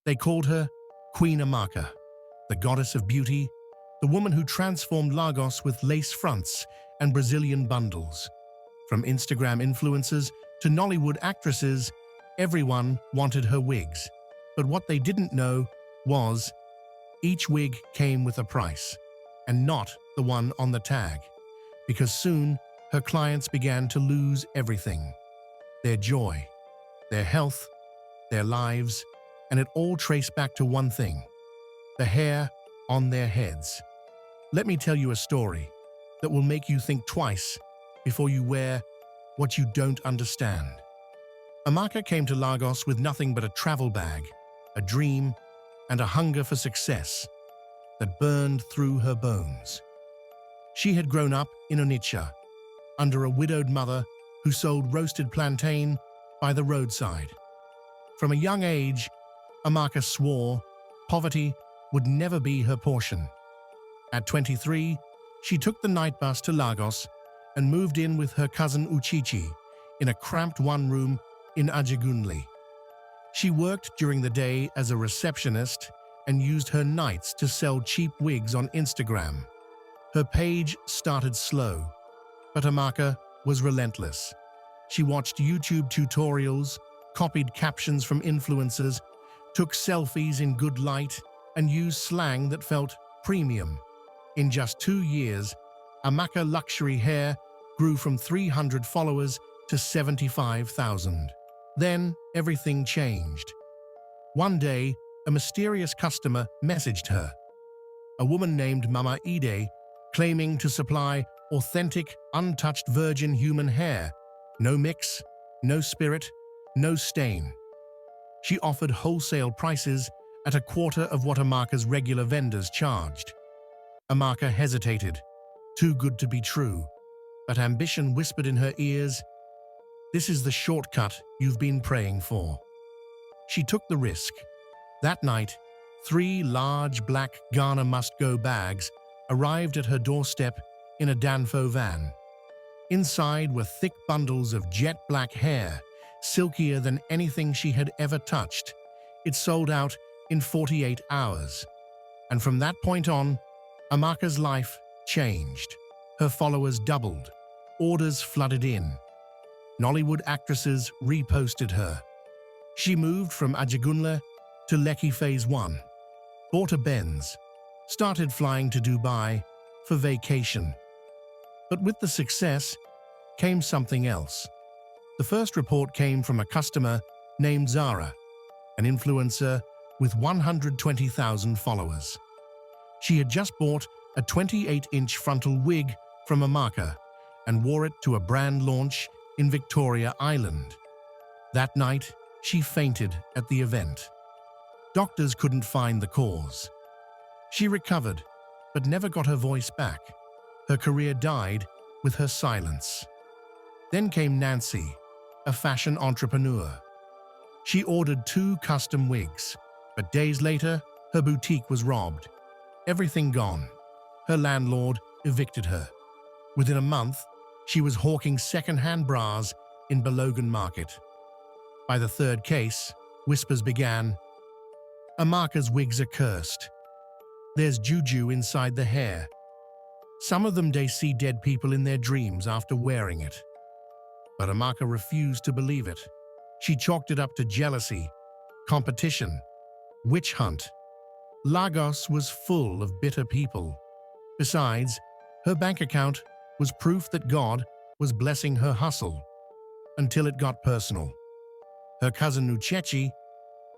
They called her Queen Amaka, the goddess of beauty, the woman who transformed Lagos with lace fronts and Brazilian bundles. From Instagram influencers to Nollywood actresses, everyone wanted her wigs. But what they didn't know was each wig came with a price, and not the one on the tag, because soon her clients began to lose everything: their joy, their health, their lives, and it all traced back to one thing: the hair on their heads. Let me tell you a story that will make you think twice before you wear what you don't understand. Amaka came to Lagos with nothing but a travel bag, a dream, and a hunger for success that burned through her bones. She had grown up in Onitsha, under a widowed mother who sold roasted plantain by the roadside. From a young age, Amaka swore poverty would never be her portion. At 23, she took the night bus to Lagos and moved in with her cousin Uchichi in a cramped one-room in Ajegunle. She worked during the day as a receptionist and used her nights to sell cheap wigs on Instagram. Her page started slow, but Amaka was relentless. She watched YouTube tutorials, copied captions from influencers, took selfies in good light, and used slang that felt premium. In just 2 years, Amaka luxury hair grew from 300 followers to 75,000. Then everything changed. One day, a mysterious customer messaged her. A woman named Mama Ide, claiming to supply authentic, untouched virgin human hair. No mix, no spirit, no stain. She offered wholesale prices at a quarter of what Amaka's regular vendors charged. Amaka hesitated, too good to be true, but ambition whispered in her ears, "This is the shortcut you've been praying for." She took the risk. That night, 3 large black Ghana must-go bags arrived at her doorstep in a Danfo van. Inside were thick bundles of jet black hair, silkier than anything she had ever touched. It sold out in 48 hours. And from that point on, Amaka's life changed. Her followers doubled. Orders flooded in. Nollywood actresses reposted her. She moved from Ajegunle to Lekki Phase 1, bought a Benz, started flying to Dubai for vacation. But with the success came something else. The first report came from a customer named Zara, an influencer with 120,000 followers. She had just bought a 28-inch frontal wig from Amaka and wore it to a brand launch in Victoria Island. That night, she fainted at the event. Doctors couldn't find the cause. She recovered, but never got her voice back. Her career died with her silence. Then came Nancy, a fashion entrepreneur. She ordered 2 custom wigs, but days later, her boutique was robbed. Everything gone. Her landlord evicted her. Within a month, she was hawking second-hand bras in Balogun Market. By the 3rd case, whispers began. Amaka's wigs are cursed. There's juju inside the hair. Some of them they see dead people in their dreams after wearing it. But Amaka refused to believe it. She chalked it up to jealousy, competition, witch hunt. Lagos was full of bitter people. Besides, her bank account was proof that God was blessing her hustle, until it got personal. Her cousin Uchechi,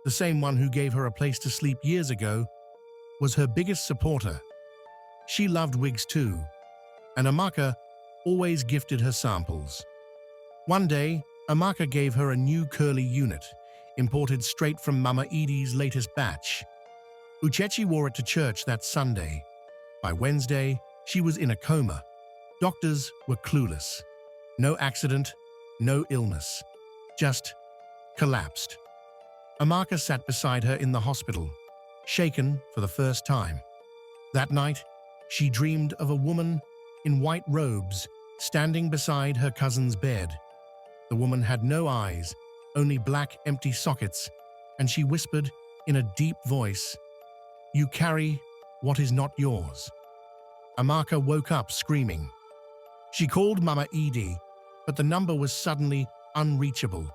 the same one who gave her a place to sleep years ago, was her biggest supporter. She loved wigs too, and Amaka always gifted her samples. One day, Amaka gave her a new curly unit, imported straight from Mama Edie's latest batch. Uchechi wore it to church that Sunday. By Wednesday, she was in a coma. Doctors were clueless. No accident, no illness. Just collapsed. Amaka sat beside her in the hospital, shaken for the first time. That night, she dreamed of a woman in white robes standing beside her cousin's bed. The woman had no eyes, only black, empty sockets, and she whispered, in a deep voice, "You carry what is not yours." Amaka woke up screaming. She called Mama Edie, but the number was suddenly unreachable.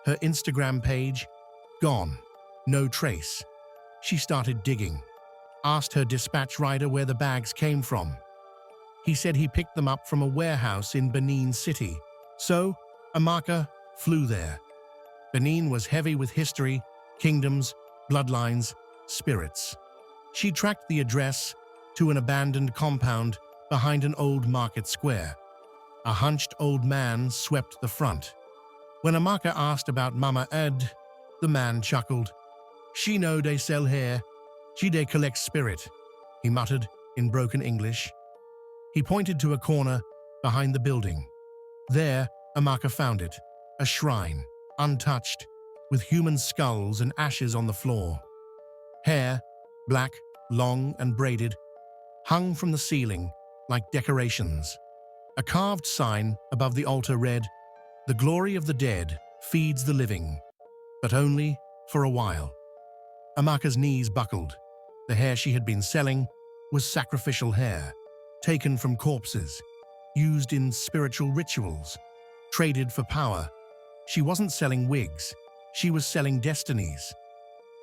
Her Instagram page, gone. No trace. She started digging. Asked her dispatch rider where the bags came from. He said he picked them up from a warehouse in Benin City. So, Amaka flew there. Benin was heavy with history, kingdoms, bloodlines, spirits. She tracked the address to an abandoned compound behind an old market square. A hunched old man swept the front. When Amaka asked about Mama Ed, the man chuckled. "She know they sell hair. She they collect spirit," he muttered in broken English. He pointed to a corner behind the building. There, Amaka found it, a shrine, untouched, with human skulls and ashes on the floor. Hair, black, long and braided, hung from the ceiling like decorations. A carved sign above the altar read, "The glory of the dead feeds the living, but only for a while." Amaka's knees buckled. The hair she had been selling was sacrificial hair, taken from corpses, used in spiritual rituals, traded for power. She wasn't selling wigs, she was selling destinies.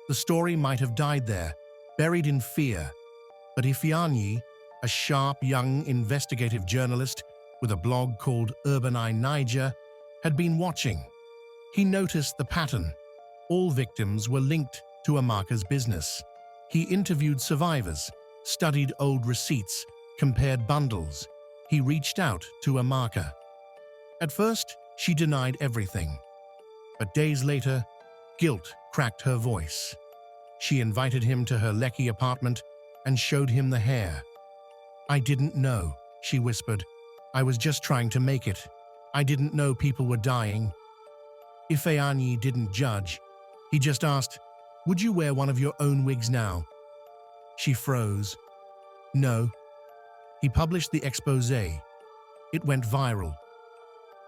The story might have died there, buried in fear, but Ifeanyi, a sharp young investigative journalist with a blog called Urban Eye Niger, had been watching. He noticed the pattern. All victims were linked to Amaka's business. He interviewed survivors, studied old receipts, compared bundles. He reached out to Amaka. At first, she denied everything. But days later, guilt cracked her voice. She invited him to her Lekki apartment and showed him the hair. "I didn't know," she whispered. "I was just trying to make it. I didn't know people were dying." Ifeanyi didn't judge. He just asked, "Would you wear one of your own wigs now?" She froze. "No." He published the exposé. It went viral.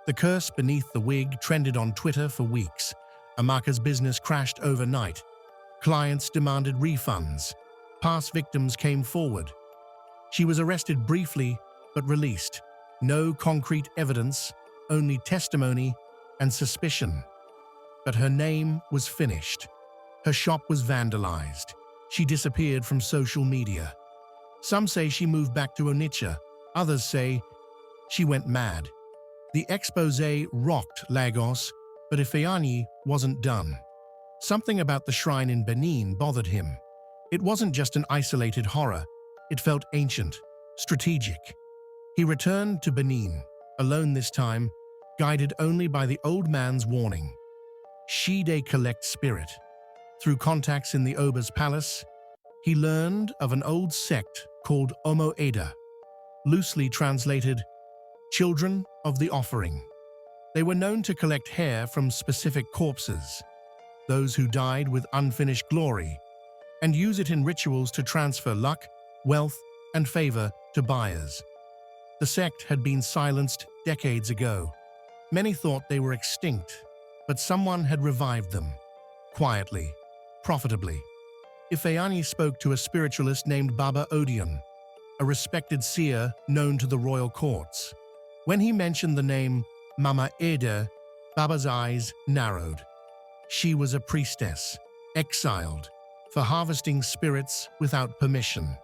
The curse beneath the wig trended on Twitter for weeks. Amaka's business crashed overnight. Clients demanded refunds. Past victims came forward. She was arrested briefly, but released. No concrete evidence, only testimony and suspicion. But her name was finished. Her shop was vandalized. She disappeared from social media. Some say she moved back to Onitsha. Others say she went mad. The exposé rocked Lagos, but Ifeanyi wasn't done. Something about the shrine in Benin bothered him. It wasn't just an isolated horror. It felt ancient, strategic. He returned to Benin, alone this time, guided only by the old man's warning. She dey collect spirit. Through contacts in the Oba's palace, he learned of an old sect called Omo Eda, loosely translated, Children of the Offering. They were known to collect hair from specific corpses, those who died with unfinished glory, and use it in rituals to transfer luck, wealth, and favor to buyers. The sect had been silenced decades ago. Many thought they were extinct, but someone had revived them, quietly, profitably. Ifeanyi spoke to a spiritualist named Baba Odion, a respected seer known to the royal courts. When he mentioned the name Mama Eda, Baba's eyes narrowed. She was a priestess, exiled, for harvesting spirits without permission.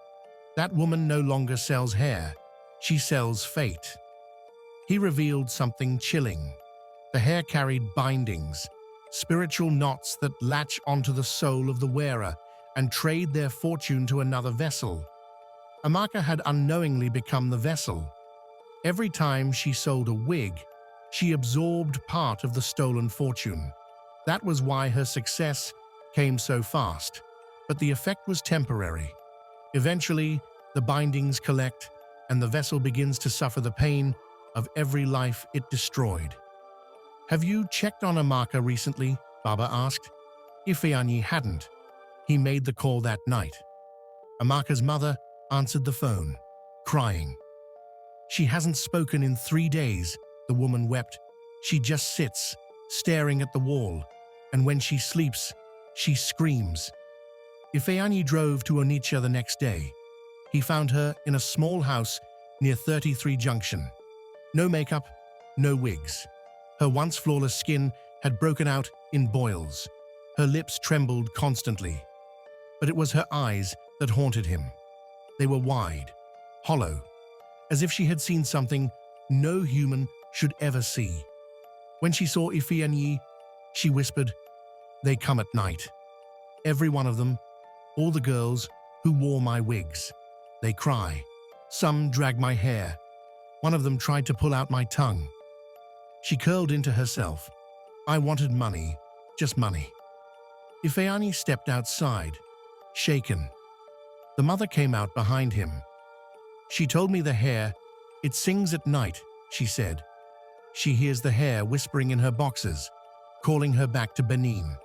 That woman no longer sells hair, she sells fate. He revealed something chilling. The hair carried bindings, spiritual knots that latch onto the soul of the wearer and trade their fortune to another vessel. Amaka had unknowingly become the vessel. Every time she sold a wig, she absorbed part of the stolen fortune. That was why her success came so fast, but the effect was temporary. Eventually, the bindings collect, and the vessel begins to suffer the pain of every life it destroyed. "Have you checked on Amaka recently?" Baba asked. Ifeanyi hadn't. He made the call that night. Amaka's mother answered the phone, crying. "She hasn't spoken in 3 days," the woman wept. "She just sits, staring at the wall, and when she sleeps, she screams. Ifeanyi drove to Onitsha the next day. He found her in a small house near 33 Junction. No makeup, no wigs. Her once flawless skin had broken out in boils. Her lips trembled constantly. But it was her eyes that haunted him. They were wide, hollow, as if she had seen something no human should ever see. When she saw Ifeanyi, she whispered, "They come at night. Every one of them, all the girls who wore my wigs. They cry. Some drag my hair. One of them tried to pull out my tongue." She curled into herself. "I wanted money, just money." Ifeanyi stepped outside, shaken. The mother came out behind him. "She told me the hair, it sings at night," she said. She hears the hair whispering in her boxes, calling her back to Benin.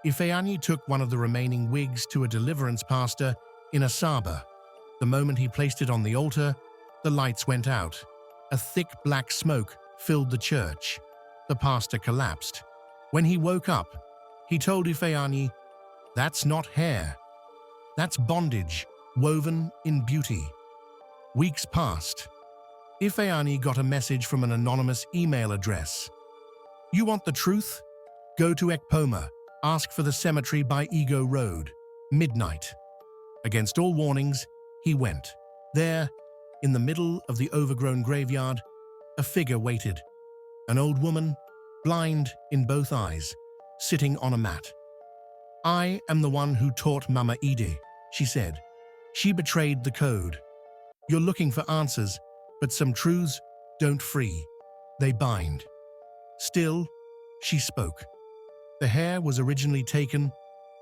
Ifeanyi took one of the remaining wigs to a deliverance pastor in Asaba. The moment he placed it on the altar, the lights went out. A thick black smoke filled the church. The pastor collapsed. When he woke up, he told Ifeanyi, "That's not hair. That's bondage, woven in beauty." Weeks passed. Ifeanyi got a message from an anonymous email address. "You want the truth? Go to Ekpoma. Ask for the cemetery by Ego Road. Midnight." Against all warnings, he went. There, in the middle of the overgrown graveyard, a figure waited. An old woman, blind in both eyes, sitting on a mat. "I am the one who taught Mama Ide," she said. "She betrayed the code. You're looking for answers, but some truths don't free. They bind." Still, she spoke. The hair was originally taken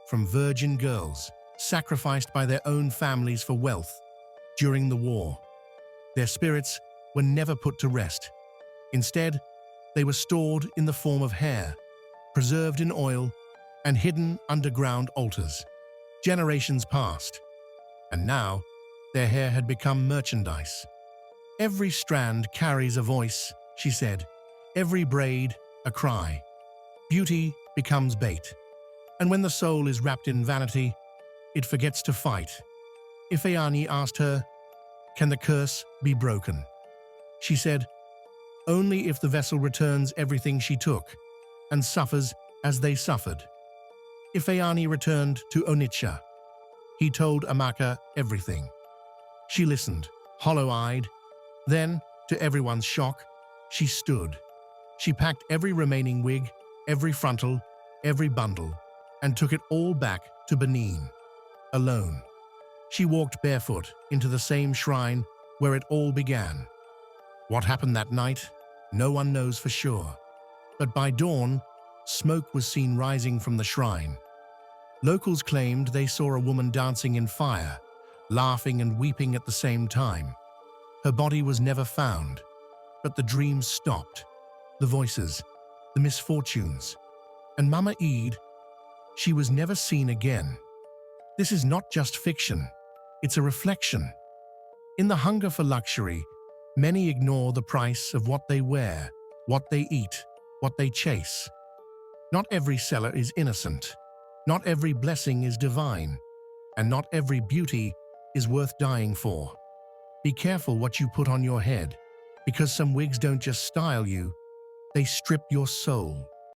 from virgin girls, sacrificed by their own families for wealth during the war. Their spirits were never put to rest. Instead, they were stored in the form of hair, preserved in oil, and hidden underground altars. Generations passed, and now their hair had become merchandise. "Every strand carries a voice," she said. "Every braid, a cry. Beauty becomes bait. And when the soul is wrapped in vanity, it forgets to fight." Ifeanyi asked her, "Can the curse be broken?" She said, "Only if the vessel returns everything she took and suffers as they suffered." Ifeanyi returned to Onitsha. He told Amaka everything. She listened, hollow-eyed. Then, to everyone's shock, she stood. She packed every remaining wig, every frontal, every bundle, and took it all back to Benin, alone. She walked barefoot into the same shrine where it all began. What happened that night, no one knows for sure. But by dawn, smoke was seen rising from the shrine. Locals claimed they saw a woman dancing in fire, laughing and weeping at the same time. Her body was never found, but the dreams stopped. The voices, the misfortunes. And Mama Eid, she was never seen again. This is not just fiction, it's a reflection. In the hunger for luxury, many ignore the price of what they wear, what they eat, what they chase. Not every seller is innocent. Not every blessing is divine. And not every beauty is worth dying for. Be careful what you put on your head, because some wigs don't just style you, they strip your soul.